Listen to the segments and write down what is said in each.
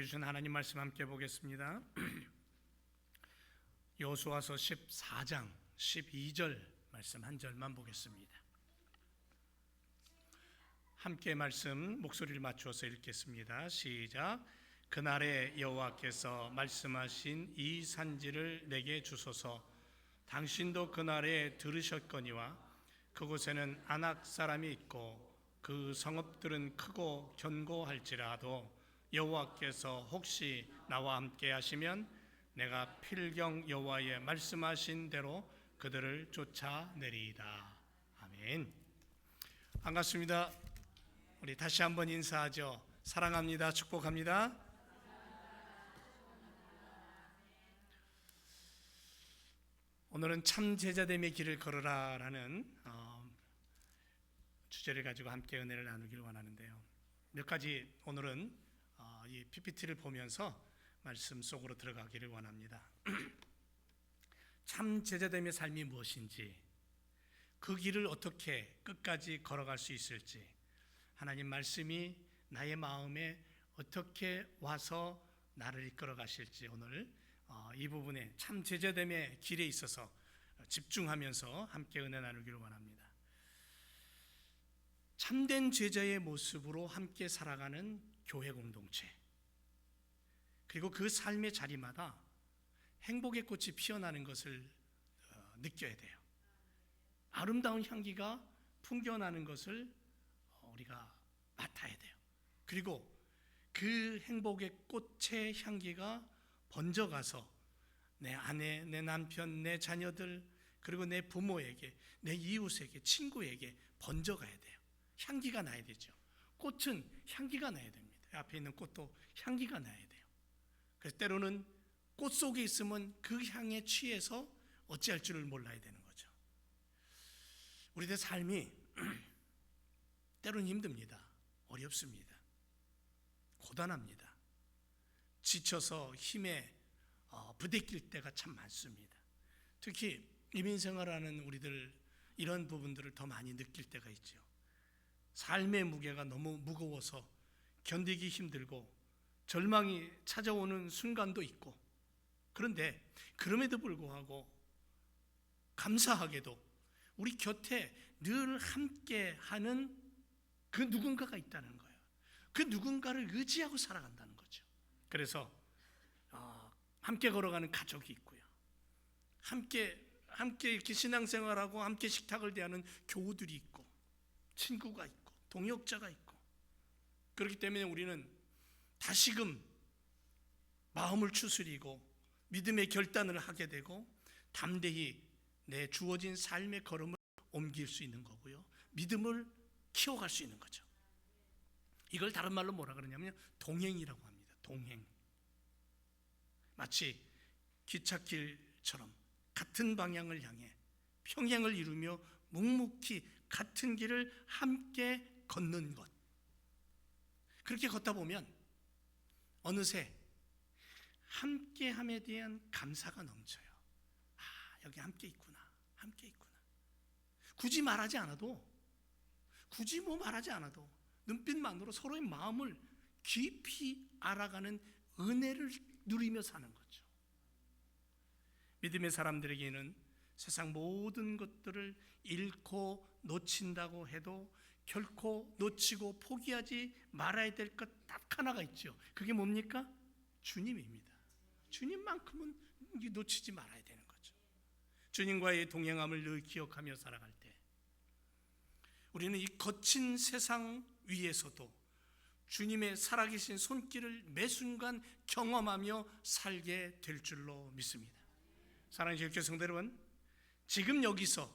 주신 하나님 말씀 함께 보겠습니다. 여호수아서 14장 12절 말씀 한 절만 보겠습니다. 함께 말씀 목소리를 맞추어서 읽겠습니다. 시작. 그날에 여호와께서 말씀하신 이 산지를 내게 주소서. 당신도 그날에 들으셨거니와 그곳에는 아낙 사람이 있고 그 성읍들은 크고 견고할지라도 여호와께서 혹시 나와 함께 하시면 내가 필경 여호와의 말씀하신 대로 그들을 쫓아내리이다. 아멘. 반갑습니다. 우리 다시 한번 인사하죠. 사랑합니다. 축복합니다. 오늘은 참 제자됨의 길을 걸으라라는 주제를 가지고 함께 은혜를 나누기를 원하는데요. 몇 가지 오늘은 이 PPT를 보면서 말씀 속으로 들어가기를 원합니다. 참 제자됨의 삶이 무엇인지, 그 길을 어떻게 끝까지 걸어갈 수 있을지, 하나님 말씀이 나의 마음에 어떻게 와서 나를 이끌어 가실지 오늘 이 부분에 참 제자됨의 길에 있어서 집중하면서 함께 은혜 나누기를 원합니다. 참된 제자의 모습으로 함께 살아가는 교회 공동체, 그리고 그 삶의 자리마다 행복의 꽃이 피어나는 것을 느껴야 돼요. 아름다운 향기가 풍겨나는 것을 우리가 맡아야 돼요. 그리고 그 행복의 꽃의 향기가 번져가서 내 아내, 내 남편, 내 자녀들, 그리고 내 부모에게, 내 이웃에게, 친구에게 번져가야 돼요. 향기가 나야 되죠. 꽃은 향기가 나야 됩니다. 앞에 있는 꽃도 향기가 나야 돼요. 그래서 때로는 꽃 속에 있으면 그 향에 취해서 어찌할 줄을 몰라야 되는 거죠. 우리들 삶이 때로는 힘듭니다. 어렵습니다. 고단합니다. 지쳐서 힘에 부대낄 때가 참 많습니다. 특히 이민생활하는 우리들 이런 부분들을 더 많이 느낄 때가 있죠. 삶의 무게가 너무 무거워서 견디기 힘들고 절망이 찾아오는 순간도 있고, 그런데 그럼에도 불구하고 감사하게도 우리 곁에 늘 함께하는 그 누군가가 있다는 거예요. 그 누군가를 의지하고 살아간다는 거죠. 그래서 함께 걸어가는 가족이 있고요, 함께 이렇게 신앙생활하고 함께 식탁을 대하는 교우들이 있고, 친구가 있고, 동역자가 있고, 그렇기 때문에 우리는 다시금 마음을 추스리고 믿음의 결단을 하게 되고 담대히 내 주어진 삶의 걸음을 옮길 수 있는 거고요, 믿음을 키워갈 수 있는 거죠. 이걸 다른 말로 뭐라 그러냐면 동행이라고 합니다. 동행. 마치 기찻길처럼 같은 방향을 향해 평행을 이루며 묵묵히 같은 길을 함께 걷는 것. 그렇게 걷다 보면 어느새 함께함에 대한 감사가 넘쳐요. 여기 함께 있구나, 함께 있구나. 굳이 말하지 않아도, 굳이 말하지 않아도 눈빛만으로 서로의 마음을 깊이 알아가는 은혜를 누리며 사는 거죠. 믿음의 사람들에게는 세상 모든 것들을 잃고 놓친다고 해도 결코 놓치고 포기하지 말아야 될 것 딱 하나가 있죠. 그게 뭡니까? 주님입니다. 주님만큼은 놓치지 말아야 되는 거죠. 주님과의 동행함을 늘 기억하며 살아갈 때 우리는 이 거친 세상 위에서도 주님의 살아계신 손길을 매 순간 경험하며 살게 될 줄로 믿습니다. 사랑하는 교회 성도 여러분, 지금 여기서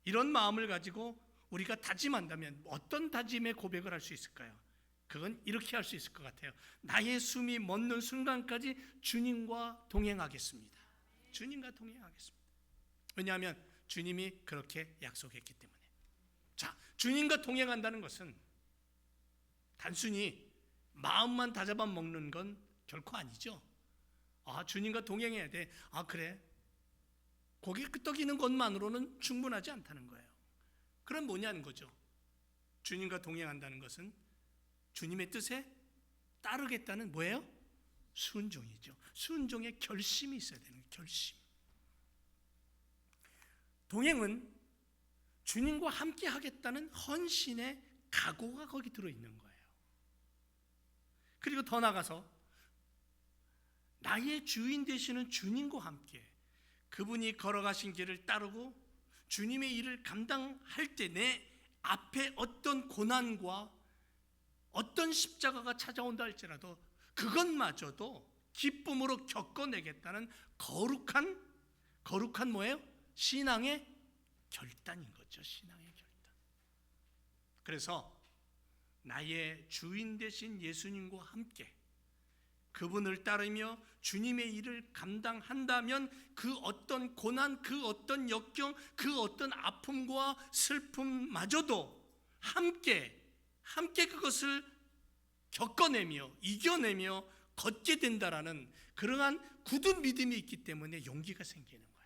이런 마음을 가지고 우리가 다짐한다면 어떤 다짐의 고백을 할 수 있을까요? 그건 이렇게 할 수 있을 것 같아요. 나의 숨이 멎는 순간까지 주님과 동행하겠습니다. 주님과 동행하겠습니다. 왜냐하면 주님이 그렇게 약속했기 때문에. 자, 주님과 동행한다는 것은 단순히 마음만 다잡아 먹는 건 결코 아니죠. 주님과 동행해야 돼. 그래. 고개 끄덕이는 것만으로는 충분하지 않다는 거예요. 그럼 뭐냐는 거죠. 주님과 동행한다는 것은 주님의 뜻에 따르겠다는 뭐예요? 순종이죠. 순종의 결심이 있어야 되는 거예요. 결심. 동행은 주님과 함께 하겠다는 헌신의 각오가 거기 들어있는 거예요. 그리고 더 나아가서 나의 주인 되시는 주님과 함께 그분이 걸어가신 길을 따르고 주님의 일을 감당할 때 내 앞에 어떤 고난과 어떤 십자가가 찾아온다 할지라도 그것마저도 기쁨으로 겪어내겠다는 거룩한 뭐예요? 신앙의 결단인 거죠. 신앙의 결단. 그래서 나의 주인 되신 예수님과 함께 그분을 따르며 주님의 일을 감당한다면 그 어떤 고난, 그 어떤 역경, 그 어떤 아픔과 슬픔마저도 함께 그것을 겪어내며 이겨내며 걷게 된다라는 그러한 굳은 믿음이 있기 때문에 용기가 생기는 거예요.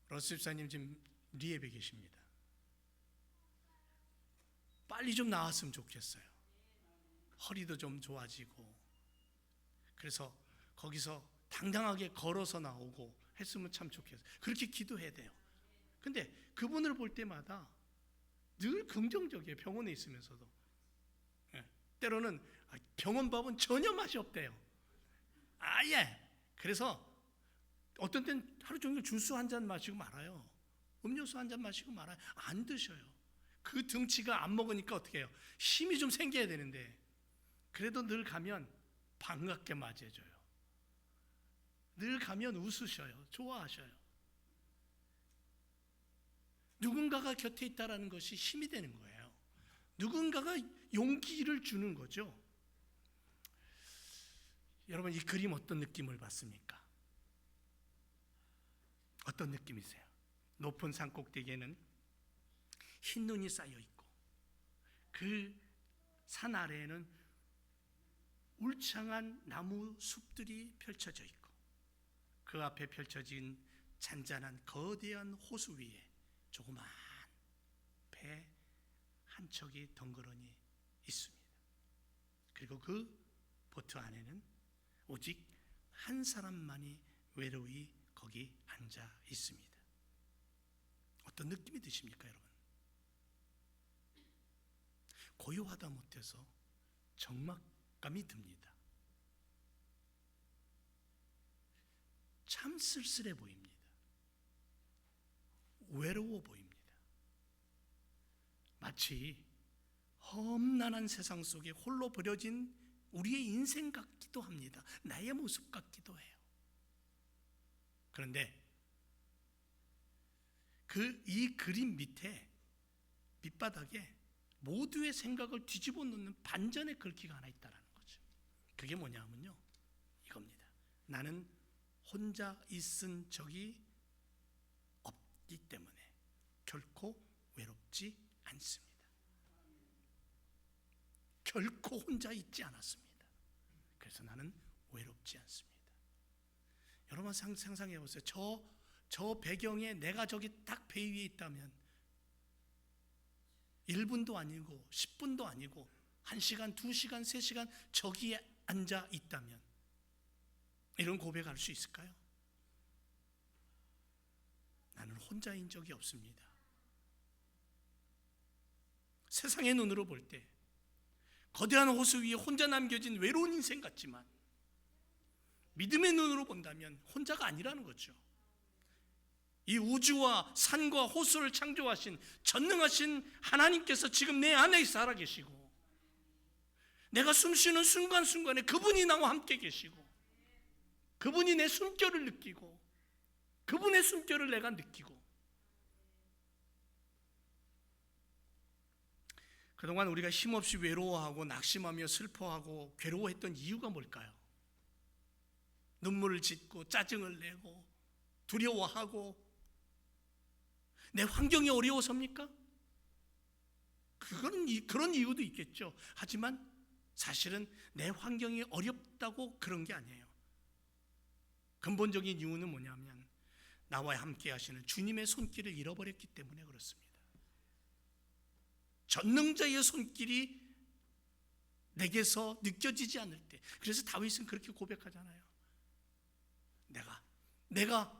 러스 집사님 지금 리앱에 계십니다. 빨리 좀 나왔으면 좋겠어요. 허리도 좀 좋아지고, 그래서 거기서 당당하게 걸어서 나오고 했으면 참 좋겠어요. 그렇게 기도해야 돼요. 근데 그분을 볼 때마다 늘 긍정적이에요. 병원에 있으면서도. 때로는 병원 밥은 전혀 맛이 없대요. 아예. 그래서 어떤 때는 하루 종일 주스 한 잔 마시고 말아요. 음료수 한 잔 마시고 말아요. 안 드셔요. 그 등치가 안 먹으니까 어떻게 해요? 힘이 좀 생겨야 되는데, 그래도 늘 가면 반갑게 맞이해줘요. 늘 가면 웃으셔요. 좋아하셔요. 누군가가 곁에 있다는 것이 힘이 되는 거예요. 누군가가 용기를 주는 거죠. 여러분, 이 그림 어떤 느낌을 받습니까? 어떤 느낌이세요? 높은 산 꼭대기에는 흰 눈이 쌓여 있고 그 산 아래에는 울창한 나무 숲들이 펼쳐져 있고 그 앞에 펼쳐진 잔잔한 거대한 호수 위에 조그만 배 한 척이 덩그러니 있습니다. 그리고 그 보트 안에는 오직 한 사람만이 외로이 거기 앉아 있습니다. 어떤 느낌이 드십니까, 여러분? 고요하다 못해서 적막감이 듭니다. 참 쓸쓸해 보입니다. 외로워 보입니다. 마치 험난한 세상 속에 홀로 버려진 우리의 인생 같기도 합니다. 나의 모습 같기도 해요. 그런데 이 그림 밑에 밑바닥에 모두의 생각을 뒤집어 놓는 반전의 글귀가 하나 있다는 거죠. 그게 뭐냐면요, 이겁니다. 나는 혼자 있은 적이 없기 때문에 결코 외롭지 않습니다. 결코 혼자 있지 않았습니다. 그래서 나는 외롭지 않습니다. 여러분 상상해 보세요. 저 배경에 내가 저기 딱 배 위에 있다면 1분도 아니고 10분도 아니고 1시간, 2시간, 3시간 저기에 앉아 있다면 이런 고백할 수 있을까요? 나는 혼자인 적이 없습니다. 세상의 눈으로 볼 때 거대한 호수 위에 혼자 남겨진 외로운 인생 같지만 믿음의 눈으로 본다면 혼자가 아니라는 거죠. 이 우주와 산과 호수를 창조하신 전능하신 하나님께서 지금 내 안에 살아계시고 내가 숨쉬는 순간순간에 그분이 나와 함께 계시고 그분이 내 숨결을 느끼고 그분의 숨결을 내가 느끼고, 그동안 우리가 힘없이 외로워하고 낙심하며 슬퍼하고 괴로워했던 이유가 뭘까요? 눈물을 짓고 짜증을 내고 두려워하고 내 환경이 어려워서입니까? 그런 이유도 있겠죠. 하지만 사실은 내 환경이 어렵다고 그런 게 아니에요. 근본적인 이유는 뭐냐면 나와 함께 하시는 주님의 손길을 잃어버렸기 때문에 그렇습니다. 전능자의 손길이 내게서 느껴지지 않을 때, 그래서 다윗은 그렇게 고백하잖아요. 내가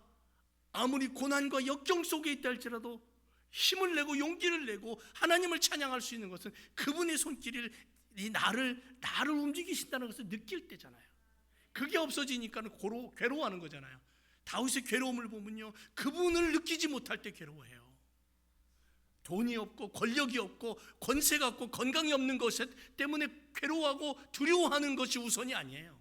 아무리 고난과 역경 속에 있다 할지라도 힘을 내고 용기를 내고 하나님을 찬양할 수 있는 것은 그분의 손길이 나를 움직이신다는 것을 느낄 때잖아요. 그게 없어지니까 괴로워하는 거잖아요. 다윗의 괴로움을 보면요, 그분을 느끼지 못할 때 괴로워해요. 돈이 없고 권력이 없고 권세가 없고 건강이 없는 것 때문에 괴로워하고 두려워하는 것이 우선이 아니에요.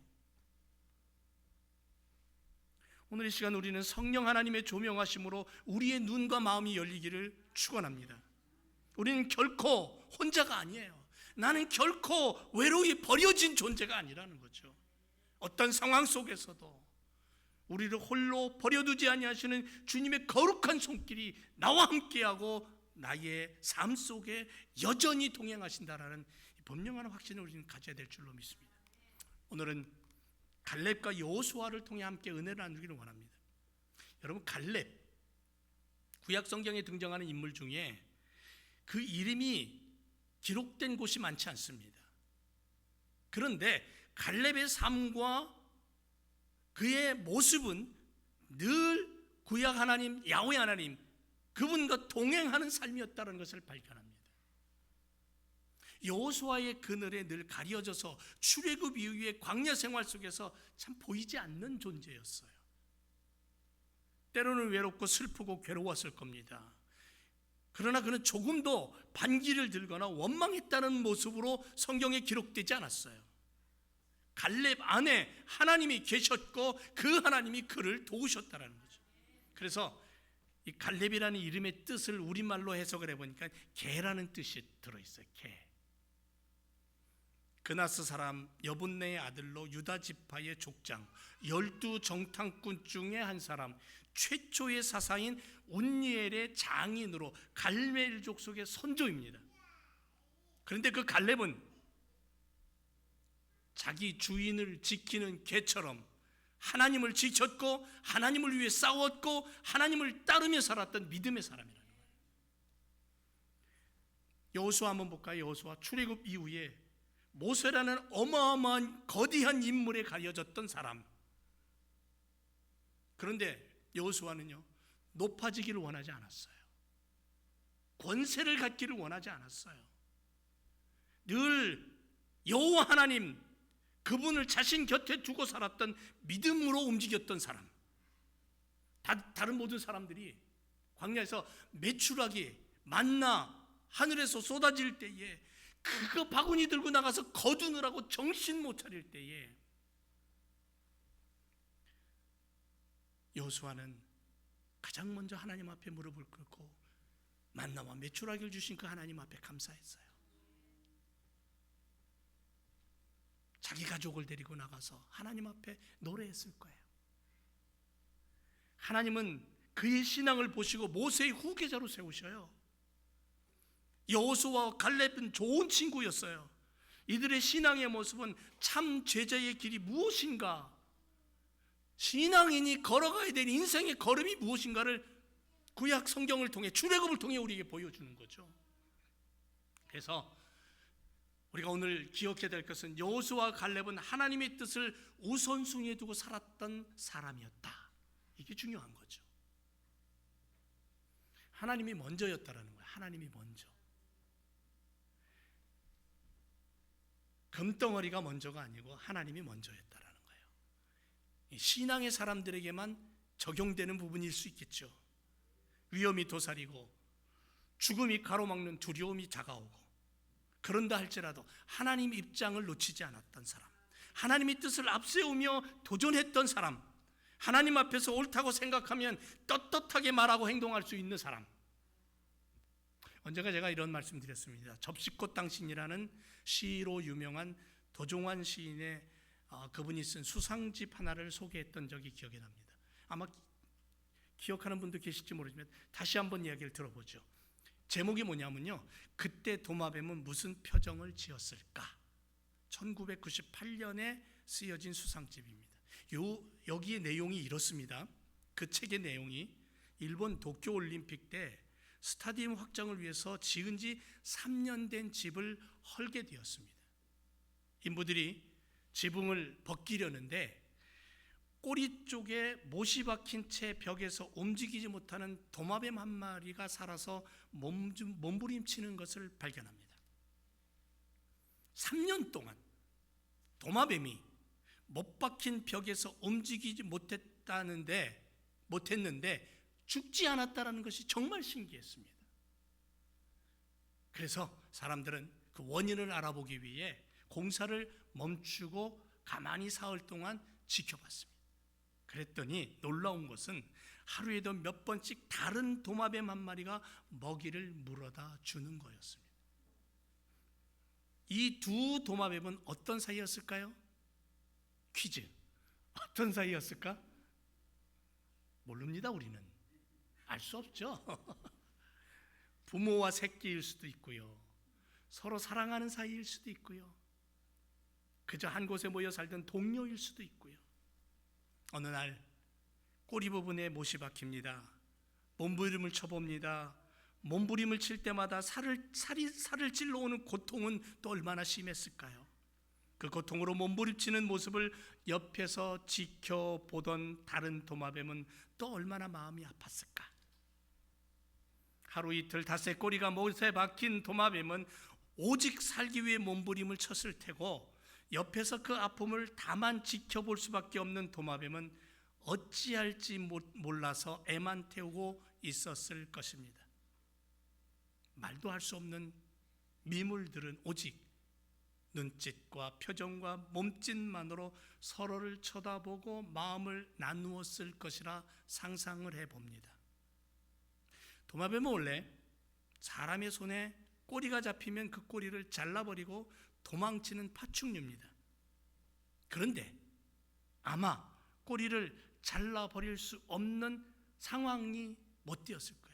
오늘 이 시간 우리는 성령 하나님의 조명하심으로 우리의 눈과 마음이 열리기를 축원합니다. 우리는 결코 혼자가 아니에요. 나는 결코 외로이 버려진 존재가 아니라는 거죠. 어떤 상황 속에서도 우리를 홀로 버려두지 아니하시는 주님의 거룩한 손길이 나와 함께하고 나의 삶 속에 여전히 동행하신다라는 분명한 확신을 우리는 가져야 될 줄로 믿습니다. 오늘은 갈렙과 여호수아를 통해 함께 은혜를 나누기를 원합니다. 여러분, 갈렙, 구약 성경에 등장하는 인물 중에 그 이름이 기록된 곳이 많지 않습니다. 그런데 갈렙의 삶과 그의 모습은 늘 구약 하나님, 야훼 하나님, 그분과 동행하는 삶이었다는 것을 발견합니다. 여호수아의 그늘에 늘 가려져서 출애굽 이후의 광야 생활 속에서 참 보이지 않는 존재였어요. 때로는 외롭고 슬프고 괴로웠을 겁니다. 그러나 그는 조금도 반기를 들거나 원망했다는 모습으로 성경에 기록되지 않았어요. 갈렙 안에 하나님이 계셨고 그 하나님이 그를 도우셨다는 거죠. 그래서 이 갈렙이라는 이름의 뜻을 우리말로 해석을 해보니까 개라는 뜻이 들어있어요. 개. 그나스 사람 여분네의 아들로 유다 지파의 족장 12 정탐꾼 중에 한 사람, 최초의 사사인 운니엘의 장인으로 갈멜족 속의 선조입니다. 그런데 그 갈렙은 자기 주인을 지키는 개처럼 하나님을 지켰고 하나님을 위해 싸웠고 하나님을 따르며 살았던 믿음의 사람이라는 거예요. 여호수아 한번 볼까요? 여호수아 출애굽 이후에 모세라는 어마어마한 거대한 인물에 가려졌던 사람. 그런데 여호수아는요, 높아지기를 원하지 않았어요. 권세를 갖기를 원하지 않았어요. 늘 여호와 하나님, 그분을 자신 곁에 두고 살았던 믿음으로 움직였던 사람. 다른 모든 사람들이 광야에서 메추라기, 만나 하늘에서 쏟아질 때에 그거 바구니 들고 나가서 거두느라고 정신 못 차릴 때에 여호수아는 가장 먼저 하나님 앞에 무릎을 꿇고 만나와 메추라기를 주신 그 하나님 앞에 감사했어요. 자기 가족을 데리고 나가서 하나님 앞에 노래했을 거예요. 하나님은 그의 신앙을 보시고 모세의 후계자로 세우셔요. 여호수아와 갈렙은 좋은 친구였어요. 이들의 신앙의 모습은 참 제자의 길이 무엇인가, 신앙인이 걸어가야 될 인생의 걸음이 무엇인가를 구약 성경을 통해, 출애굽을 통해 우리에게 보여주는 거죠. 그래서 우리가 오늘 기억해야 될 것은 여호수아와 갈렙은 하나님의 뜻을 우선순위에 두고 살았던 사람이었다. 이게 중요한 거죠. 하나님이 먼저였다라는 거예요. 하나님이 먼저. 금덩어리가 먼저가 아니고 하나님이 먼저였다라는 거예요. 신앙의 사람들에게만 적용되는 부분일 수 있겠죠. 위험이 도사리고 죽음이 가로막는 두려움이 다가오고, 그런다 할지라도 하나님 입장을 놓치지 않았던 사람, 하나님의 뜻을 앞세우며 도전했던 사람, 하나님 앞에서 옳다고 생각하면 떳떳하게 말하고 행동할 수 있는 사람. 언젠가 제가 이런 말씀 드렸습니다. 접시꽃 당신이라는 시로 유명한 도종환 시인의 그분이 쓴 수상집 하나를 소개했던 적이 기억이 납니다. 아마 기억하는 분도 계실지 모르지만 다시 한번 이야기를 들어보죠. 제목이 뭐냐면요, 그때 도마뱀은 무슨 표정을 지었을까? 1998년에 쓰여진 수상집입니다. 여기의 내용이 이렇습니다. 그 책의 내용이 일본 도쿄올림픽 때 스타디움 확장을 위해서 지은 지 3년 된 집을 헐게 되었습니다. 인부들이 지붕을 벗기려는데 꼬리 쪽에 못이 박힌 채 벽에서 움직이지 못하는 도마뱀 한 마리가 살아서 몸부림치는 것을 발견합니다. 3년 동안 도마뱀이 못 박힌 벽에서 움직이지 못했는데 죽지 않았다는 것이 정말 신기했습니다. 그래서 사람들은 그 원인을 알아보기 위해 공사를 멈추고 가만히 사흘 동안 지켜봤습니다. 그랬더니 놀라운 것은 하루에도 몇 번씩 다른 도마뱀 한 마리가 먹이를 물어다 주는 거였습니다. 이 두 도마뱀은 어떤 사이였을까요? 퀴즈. 어떤 사이였을까? 모릅니다. 우리는 알 수 없죠. 부모와 새끼일 수도 있고요, 서로 사랑하는 사이일 수도 있고요, 그저 한 곳에 모여 살던 동료일 수도 있고요. 어느 날 꼬리 부분에 못이 박힙니다. 몸부림을 쳐봅니다. 몸부림을 칠 때마다 살을 찔러오는 고통은 또 얼마나 심했을까요? 그 고통으로 몸부림치는 모습을 옆에서 지켜보던 다른 도마뱀은 또 얼마나 마음이 아팠을까? 하루 이틀 닷새 꼬리가 못에 박힌 도마뱀은 오직 살기 위해 몸부림을 쳤을 테고, 옆에서 그 아픔을 다만 지켜볼 수밖에 없는 도마뱀은 어찌할지 몰라서 애만 태우고 있었을 것입니다. 말도 할 수 없는 미물들은 오직 눈짓과 표정과 몸짓만으로 서로를 쳐다보고 마음을 나누었을 것이라 상상을 해봅니다. 도마뱀은 원래 사람의 손에 꼬리가 잡히면 그 꼬리를 잘라버리고 도망치는 파충류입니다. 그런데 아마 꼬리를 잘라버릴 수 없는 상황이 못 되었을 거예요.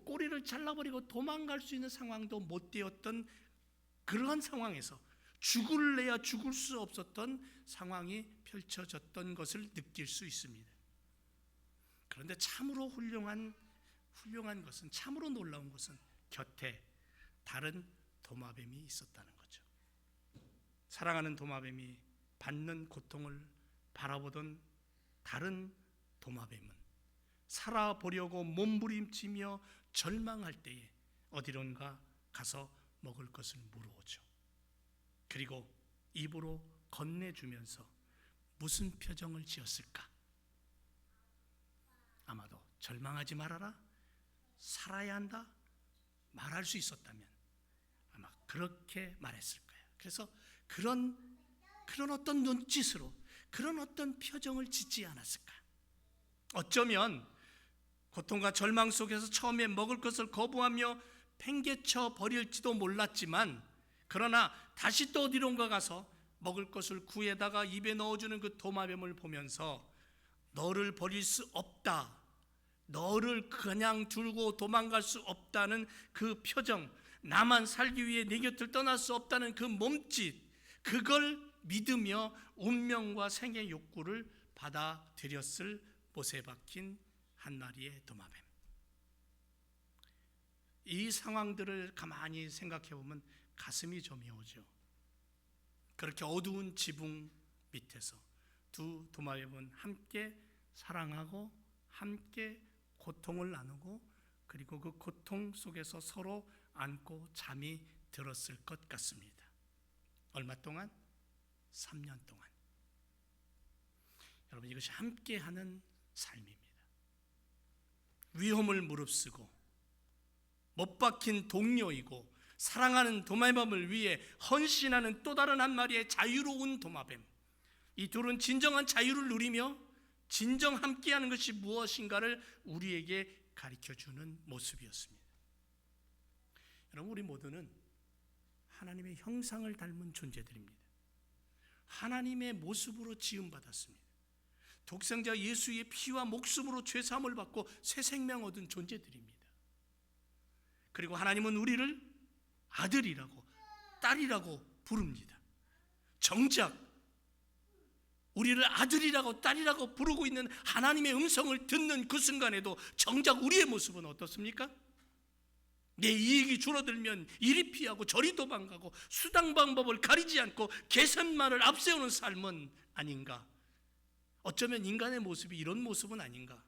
꼬리를 잘라버리고 도망갈 수 있는 상황도 못 되었던 그러한 상황에서 죽을래야 죽을 수 없었던 상황이 펼쳐졌던 것을 느낄 수 있습니다. 그런데 참으로 훌륭한 것은, 참으로 놀라운 것은 곁에 다른 도마뱀이 있었다는 거죠. 사랑하는 도마뱀이 받는 고통을 바라보던 다른 도마뱀은 살아보려고 몸부림치며 절망할 때에 어디론가 가서 먹을 것을 물어오죠. 그리고 입으로 건네주면서 무슨 표정을 지었을까? 아마도 절망하지 말아라, 살아야 한다 말할 수 있었다면 아마 그렇게 말했을 거예요. 그래서 그런 어떤 눈짓으로, 그런 어떤 표정을 짓지 않았을까? 어쩌면 고통과 절망 속에서 처음에 먹을 것을 거부하며 팽개쳐 버릴지도 몰랐지만, 그러나 다시 또 어디론가 가서 먹을 것을 구해다가 입에 넣어주는 그 도마뱀을 보면서 너를 버릴 수 없다, 너를 그냥 두고 도망갈 수 없다는 그 표정, 나만 살기 위해 네 곁을 떠날 수 없다는 그 몸짓, 그걸 믿으며 운명과 생의 욕구를 받아들였을 못에 박힌 한 마리의 도마뱀. 이 상황들을 가만히 생각해 보면 가슴이 저미오죠. 그렇게 어두운 지붕 밑에서 두 도마뱀은 함께 사랑하고 함께 고통을 나누고, 그리고 그 고통 속에서 서로 안고 잠이 들었을 것 같습니다. 얼마 동안? 3년 동안. 여러분, 이것이 함께하는 삶입니다. 위험을 무릅쓰고 못 박힌 동료이고 사랑하는 도마뱀을 위해 헌신하는 또 다른 한 마리의 자유로운 도마뱀. 이 둘은 진정한 자유를 누리며 진정 함께하는 것이 무엇인가를 우리에게 가르쳐주는 모습이었습니다. 여러분, 우리 모두는 하나님의 형상을 닮은 존재들입니다. 하나님의 모습으로 지음받았습니다. 독생자 예수의 피와 목숨으로 죄사함을 받고 새 생명 얻은 존재들입니다. 그리고 하나님은 우리를 아들이라고 딸이라고 부릅니다. 정작 우리를 아들이라고 딸이라고 부르고 있는 하나님의 음성을 듣는 그 순간에도 정작 우리의 모습은 어떻습니까? 내 이익이 줄어들면 이리 피하고 저리 도망가고 수당 방법을 가리지 않고 계산만을 앞세우는 삶은 아닌가? 어쩌면 인간의 모습이 이런 모습은 아닌가?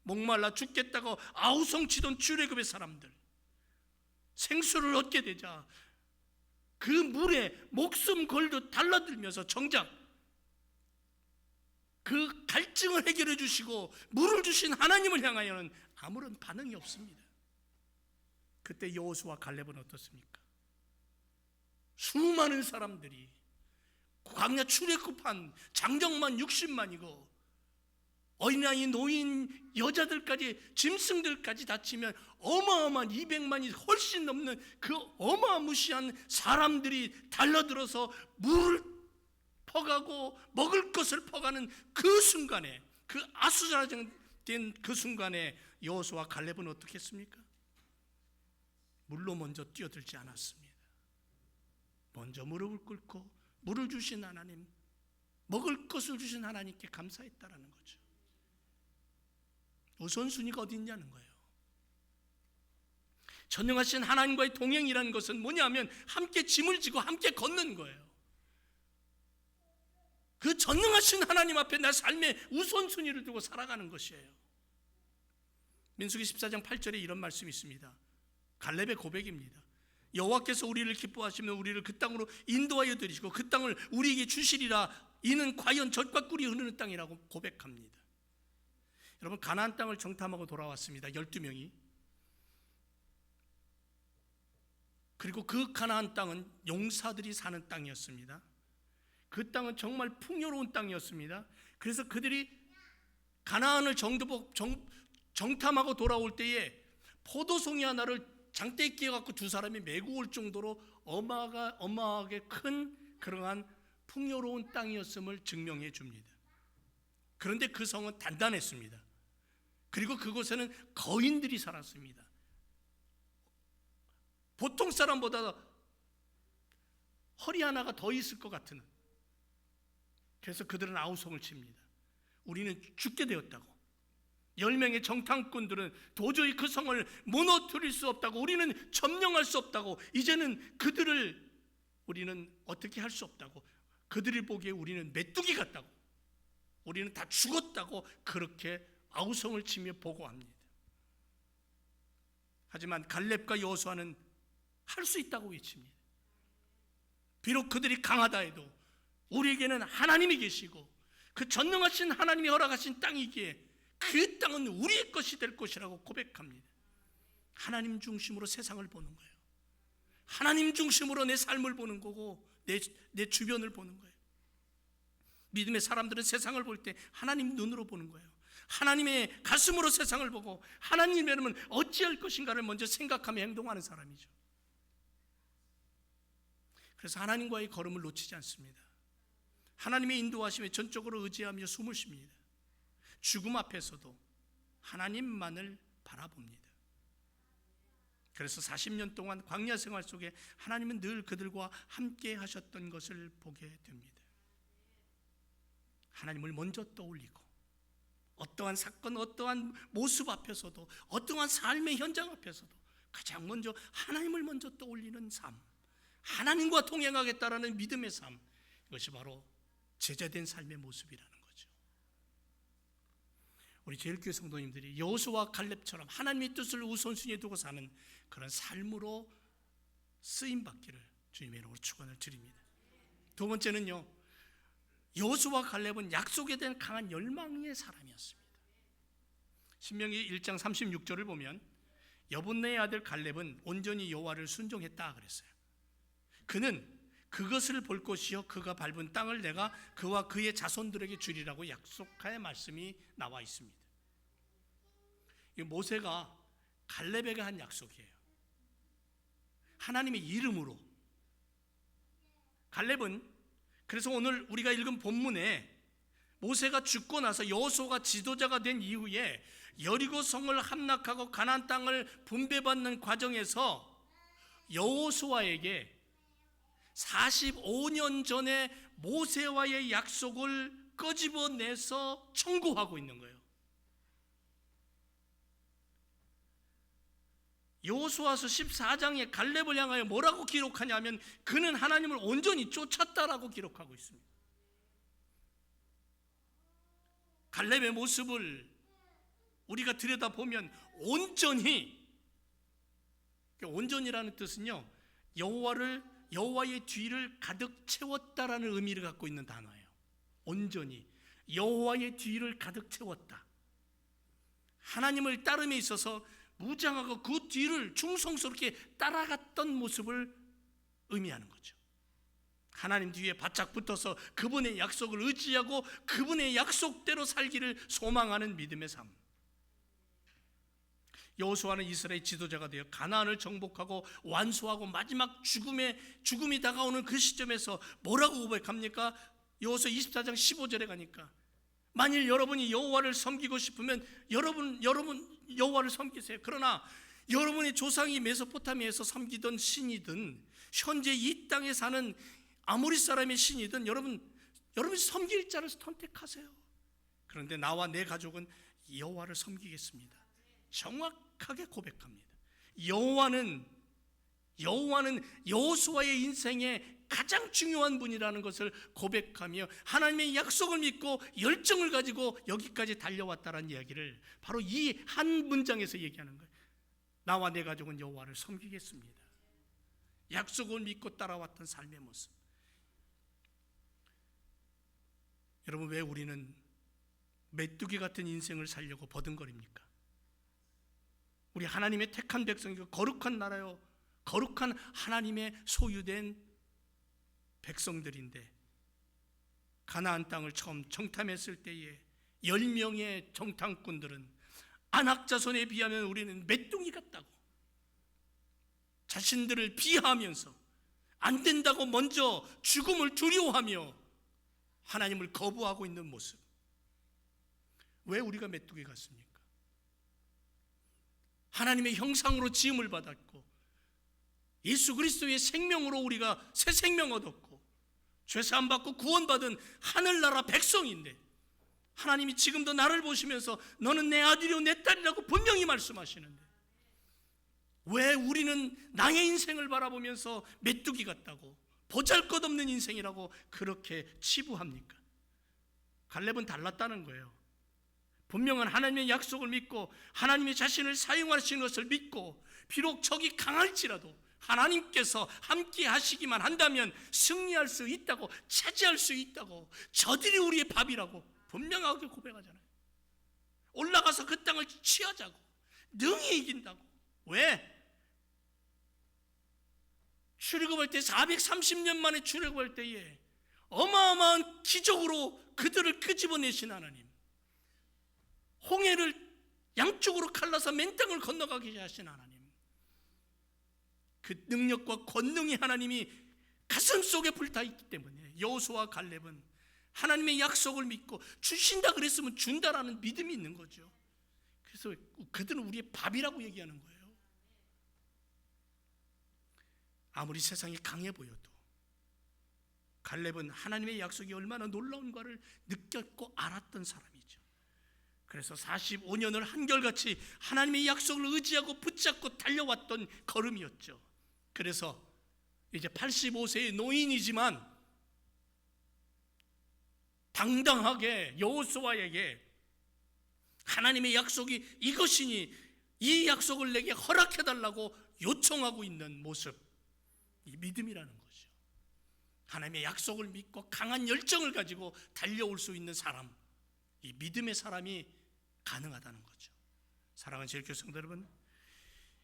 목말라 죽겠다고 아우성치던 출애굽의 사람들, 생수를 얻게 되자 그 물에 목숨 걸듯 달라들면서 정작 그 갈증을 해결해 주시고 물을 주신 하나님을 향하여는 아무런 반응이 없습니다. 그때 여호수아 갈렙은 어떻습니까? 수많은 사람들이 광야 출애굽한 장정만 60만이고 어린아이, 노인, 여자들까지 짐승들까지 다치면 어마어마한 200만이 훨씬 넘는 그 어마무시한 사람들이 달려들어서 물을 퍼가고 먹을 것을 퍼가는 그 순간에, 그 아수라장된 그 순간에 여호수아 갈렙은 어떻게 했습니까? 물로 먼저 뛰어들지 않았습니다. 먼저 무릎을 꿇고 물을 주신 하나님, 먹을 것을 주신 하나님께 감사했다라는 거죠. 우선순위가 어디 있냐는 거예요. 전능하신 하나님과의 동행이라는 것은 뭐냐면 함께 짐을 지고 함께 걷는 거예요. 그 전능하신 하나님 앞에 나 삶의 우선순위를 두고 살아가는 것이에요. 민수기 14장 8절에 이런 말씀이 있습니다. 갈렙의 고백입니다. 여호와께서 우리를 기뻐하시면 우리를 그 땅으로 인도하여 들이시고 그 땅을 우리에게 주시리라. 이는 과연 젖과 꿀이 흐르는 땅이라고 고백합니다. 여러분, 가나안 땅을 정탐하고 돌아왔습니다. 12명이. 그리고 그 가나안 땅은 용사들이 사는 땅이었습니다. 그 땅은 정말 풍요로운 땅이었습니다. 그래서 그들이 가나안을 정탐하고 돌아올 때에 포도송이 하나를 장대에 끼워갖고 두 사람이 메고 올 정도로 어마하게 큰 그러한 풍요로운 땅이었음을 증명해 줍니다. 그런데 그 성은 단단했습니다. 그리고 그곳에는 거인들이 살았습니다. 보통 사람보다 허리 하나가 더 있을 것 같은. 그래서 그들은 아우성을 칩니다. 우리는 죽게 되었다고. 10명의 정탐꾼들은 도저히 그 성을 무너뜨릴 수 없다고, 우리는 점령할 수 없다고, 이제는 그들을 우리는 어떻게 할 수 없다고, 그들을 보기에 우리는 메뚜기 같다고, 우리는 다 죽었다고 그렇게 아우성을 치며 보고합니다. 하지만 갈렙과 여호수아는 할 수 있다고 외칩니다. 비록 그들이 강하다 해도 우리에게는 하나님이 계시고 그 전능하신 하나님이 허락하신 땅이기에 그 땅은 우리의 것이 될 것이라고 고백합니다. 하나님 중심으로 세상을 보는 거예요. 하나님 중심으로 내 삶을 보는 거고 내 주변을 보는 거예요. 믿음의 사람들은 세상을 볼 때 하나님 눈으로 보는 거예요. 하나님의 가슴으로 세상을 보고 하나님이라면 어찌할 것인가를 먼저 생각하며 행동하는 사람이죠. 그래서 하나님과의 걸음을 놓치지 않습니다. 하나님의 인도하심에 전적으로 의지하며 숨을 쉽니다. 죽음 앞에서도 하나님만을 바라봅니다. 그래서 40년 동안 광야 생활 속에 하나님은 늘 그들과 함께 하셨던 것을 보게 됩니다. 하나님을 먼저 떠올리고 어떠한 사건, 어떠한 모습 앞에서도, 어떠한 삶의 현장 앞에서도 가장 먼저 하나님을 먼저 떠올리는 삶, 하나님과 동행하겠다라는 믿음의 삶, 이것이 바로 제자된 삶의 모습이라는 거죠. 우리 제일교회 성도님들이 여호수아와 갈렙처럼 하나님의 뜻을 우선순위에 두고 사는 그런 삶으로 쓰임받기를 주님의 이름으로 축원을 드립니다. 두 번째는요, 여호수아와 갈렙은 약속에 대한 강한 열망의 사람이었습니다. 신명기 1장 36절을 보면 여분네의 아들 갈렙은 온전히 여호와를 순종했다 그랬어요. 그는 그것을 볼 것이요 그가 밟은 땅을 내가 그와 그의 자손들에게 주리라고 약속하의 말씀이 나와 있습니다. 이 모세가 갈렙에게 한 약속이에요. 하나님의 이름으로. 갈렙은 그래서 오늘 우리가 읽은 본문에 모세가 죽고 나서 여호수아가 지도자가 된 이후에 여리고 성을 함락하고 가나안 땅을 분배받는 과정에서 여호수아에게 45년 전에 모세와의 약속을 끄집어내서 청구하고 있는 거예요. 여호수아서 14장에 갈렙을 향하여 뭐라고 기록하냐면 그는 하나님을 온전히 쫓았다라고 기록하고 있습니다. 갈렙의 모습을 우리가 들여다보면 온전히라는 뜻은요, 여호와의 뒤를 가득 채웠다라는 의미를 갖고 있는 단어예요. 온전히 여호와의 뒤를 가득 채웠다. 하나님을 따름에 있어서 무장하고 그 뒤를 충성스럽게 따라갔던 모습을 의미하는 거죠. 하나님 뒤에 바짝 붙어서 그분의 약속을 의지하고 그분의 약속대로 살기를 소망하는 믿음의 삶. 여호수아는 이스라엘 지도자가 되어 가나안을 정복하고 완수하고 마지막 죽음이 다가오는 그 시점에서 뭐라고 고백합니까? 여호수아 24장 15절에 가니까 만일 여러분이 여호와를 섬기고 싶으면 여러분 여호와를 섬기세요. 그러나 여러분의 조상이 메소포타미아에서 섬기던 신이든 현재 이 땅에 사는 아모리 사람의 신이든 여러분이 섬길 자를 선택하세요. 그런데 나와 내 가족은 여호와를 섬기겠습니다. 정확하게 고백합니다. 여호와는 여호수아의 인생의 가장 중요한 분이라는 것을 고백하며 하나님의 약속을 믿고 열정을 가지고 여기까지 달려왔다는 이야기를 바로 이 한 문장에서 얘기하는 거예요. 나와 내 가족은 여호와를 섬기겠습니다. 약속을 믿고 따라왔던 삶의 모습. 여러분, 왜 우리는 메뚜기 같은 인생을 살려고 버둥거립니까? 우리 하나님의 택한 백성이고 거룩한 나라요, 거룩한 하나님의 소유된 백성들인데 가나안 땅을 처음 정탐했을 때에 10명의 정탐꾼들은 안악자손에 비하면 우리는 메뚜기 같다고 자신들을 비하하면서 안 된다고 먼저 죽음을 두려워하며 하나님을 거부하고 있는 모습. 왜 우리가 메뚜기 같습니까? 하나님의 형상으로 지음을 받았고 예수 그리스도의 생명으로 우리가 새 생명 얻었고 죄사함 받고 구원받은 하늘나라 백성인데 하나님이 지금도 나를 보시면서 너는 내 아들이요 내 딸이라고 분명히 말씀하시는데 왜 우리는 나의 인생을 바라보면서 메뚜기 같다고 보잘것없는 인생이라고 그렇게 치부합니까? 갈렙은 달랐다는 거예요. 분명한 하나님의 약속을 믿고 하나님이 자신을 사용하시는 것을 믿고 비록 적이 강할지라도 하나님께서 함께 하시기만 한다면 승리할 수 있다고, 차지할 수 있다고, 저들이 우리의 밥이라고 분명하게 고백하잖아요. 올라가서 그 땅을 취하자고, 능히 이긴다고. 왜? 출애굽할 때 430년 만에 출애굽할 때에 어마어마한 기적으로 그들을 끄집어내신 하나님, 홍해를 양쪽으로 갈라서 맨 땅을 건너가게 하신 하나님, 그 능력과 권능이 하나님이 가슴 속에 불타 있기 때문에 여호수아와 갈렙은 하나님의 약속을 믿고 주신다 그랬으면 준다라는 믿음이 있는 거죠. 그래서 그들은 우리의 밥이라고 얘기하는 거예요. 아무리 세상이 강해 보여도 갈렙은 하나님의 약속이 얼마나 놀라운가를 느꼈고 알았던 사람이죠. 그래서 45년을 한결같이 하나님의 약속을 의지하고 붙잡고 달려왔던 걸음이었죠. 그래서 이제 85세의 노인이지만 당당하게 여호수아에게 하나님의 약속이 이것이니 이 약속을 내게 허락해달라고 요청하고 있는 모습, 이 믿음이라는 거죠. 하나님의 약속을 믿고 강한 열정을 가지고 달려올 수 있는 사람, 이 믿음의 사람이 가능하다는 거죠. 사랑하는 제일교성도 여러분,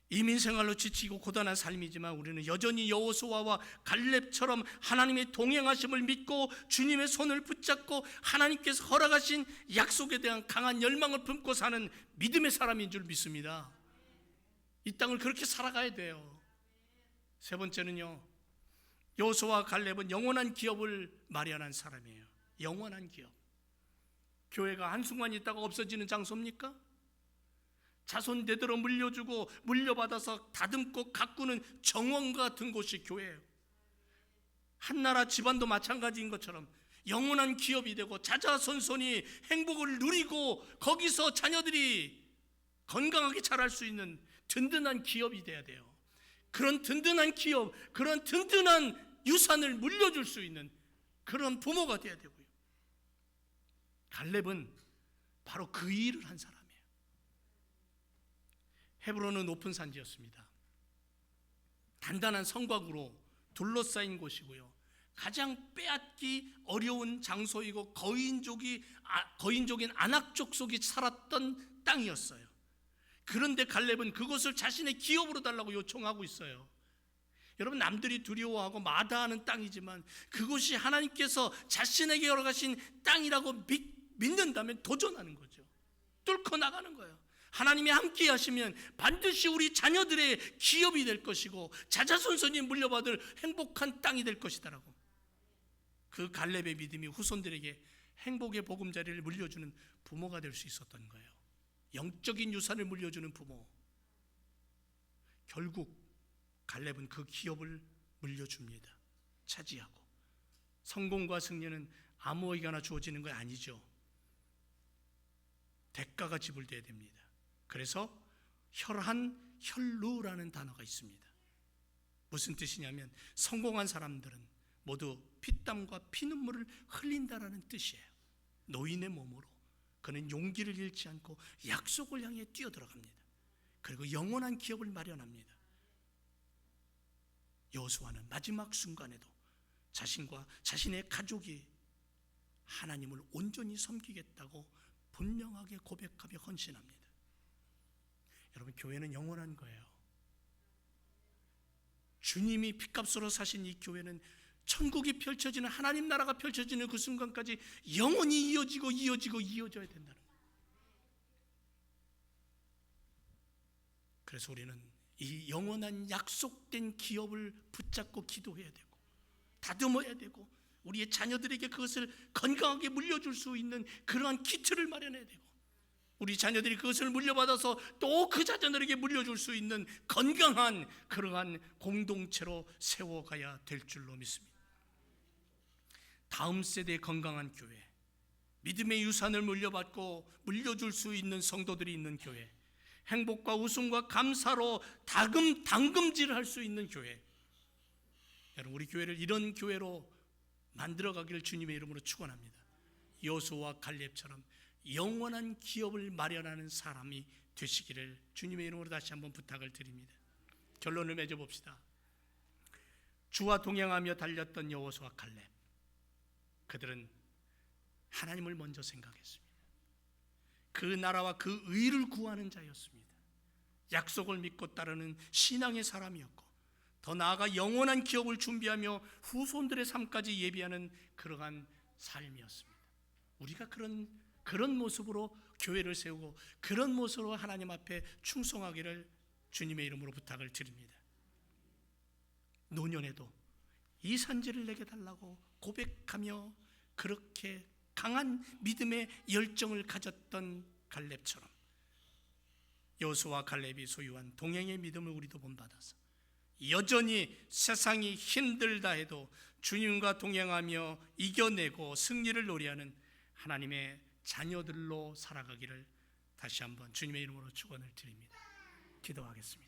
이민생활로 지치고 고단한 삶이지만 우리는 여전히 여호수아와 갈렙처럼 하나님의 동행하심을 믿고 주님의 손을 붙잡고 하나님께서 허락하신 약속에 대한 강한 열망을 품고 사는 믿음의 사람인 줄 믿습니다. 이 땅을 그렇게 살아가야 돼요. 세 번째는요, 여호수아와 갈렙은 영원한 기업을 마련한 사람이에요. 영원한 기업. 교회가 한순간 있다가 없어지는 장소입니까? 자손 대대로 물려주고 물려받아서 다듬고 가꾸는 정원과 같은 곳이 교회예요. 한나라 집안도 마찬가지인 것처럼 영원한 기업이 되고 자자손손이 행복을 누리고 거기서 자녀들이 건강하게 자랄 수 있는 든든한 기업이 돼야 돼요. 그런 든든한 기업, 그런 든든한 유산을 물려줄 수 있는 그런 부모가 돼야 되고요. 갈렙은 바로 그 일을 한 사람이에요. 헤브론은 높은 산지였습니다. 단단한 성곽으로 둘러싸인 곳이고요. 가장 빼앗기 어려운 장소이고 거인족인 아낙 족속이 살았던 땅이었어요. 그런데 갈렙은 그것을 자신의 기업으로 달라고 요청하고 있어요. 여러분, 남들이 두려워하고 마다하는 땅이지만 그것이 하나님께서 자신에게 열어가신 땅이라고 믿는다면 도전하는 거죠. 뚫고 나가는 거예요. 하나님이 함께 하시면 반드시 우리 자녀들의 기업이 될 것이고 자자손손이 물려받을 행복한 땅이 될 것이다라고. 그 갈렙의 믿음이 후손들에게 행복의 보금자리를 물려주는 부모가 될 수 있었던 거예요. 영적인 유산을 물려주는 부모. 결국 갈렙은 그 기업을 물려줍니다. 차지하고. 성공과 승리는 아무에게나 주어지는 건 아니죠. 대가가 지불돼야 됩니다. 그래서 혈루라는 단어가 있습니다. 무슨 뜻이냐면 성공한 사람들은 모두 피땀과 피눈물을 흘린다라는 뜻이에요. 노인의 몸으로 그는 용기를 잃지 않고 약속을 향해 뛰어들어갑니다. 그리고 영원한 기업을 마련합니다. 여호수아는 마지막 순간에도 자신과 자신의 가족이 하나님을 온전히 섬기겠다고 분명하게 고백하며 헌신합니다. 여러분, 교회는 영원한 거예요. 주님이 핏값으로 사신 이 교회는 천국이 펼쳐지는, 하나님 나라가 펼쳐지는 그 순간까지 영원히 이어져야 된다는 거예요. 그래서 우리는 이 영원한 약속된 기업을 붙잡고 기도해야 되고 다듬어야 되고 우리의 자녀들에게 그것을 건강하게 물려줄 수 있는 그러한 기틀을 마련해야 되고 우리 자녀들이 그것을 물려받아서 또 그 자녀들에게 물려줄 수 있는 건강한 그러한 공동체로 세워가야 될 줄로 믿습니다. 다음 세대의 건강한 교회, 믿음의 유산을 물려받고 물려줄 수 있는 성도들이 있는 교회, 행복과 웃음과 감사로 당금질을 할 수 있는 교회. 여러분, 우리 교회를 이런 교회로 만들어가기를 주님의 이름으로 축원합니다. 여호수아와 갈렙처럼 영원한 기업을 마련하는 사람이 되시기를 주님의 이름으로 다시 한번 부탁을 드립니다. 결론을 맺어봅시다. 주와 동행하며 달렸던 여호수아와 갈렙, 그들은 하나님을 먼저 생각했습니다. 그 나라와 그 의를 구하는 자였습니다. 약속을 믿고 따르는 신앙의 사람이었고 더 나아가 영원한 기업을 준비하며 후손들의 삶까지 예비하는 그러한 삶이었습니다. 우리가 그런 모습으로 교회를 세우고 그런 모습으로 하나님 앞에 충성하기를 주님의 이름으로 부탁을 드립니다. 노년에도 이 산지를 내게 달라고 고백하며 그렇게 강한 믿음의 열정을 가졌던 갈렙처럼 여호수아와 갈렙이 소유한 동행의 믿음을 우리도 본받아서 여전히 세상이 힘들다 해도 주님과 동행하며 이겨내고 승리를 노래하는 하나님의 자녀들로 살아가기를 다시 한번 주님의 이름으로 축원을 드립니다. 기도하겠습니다.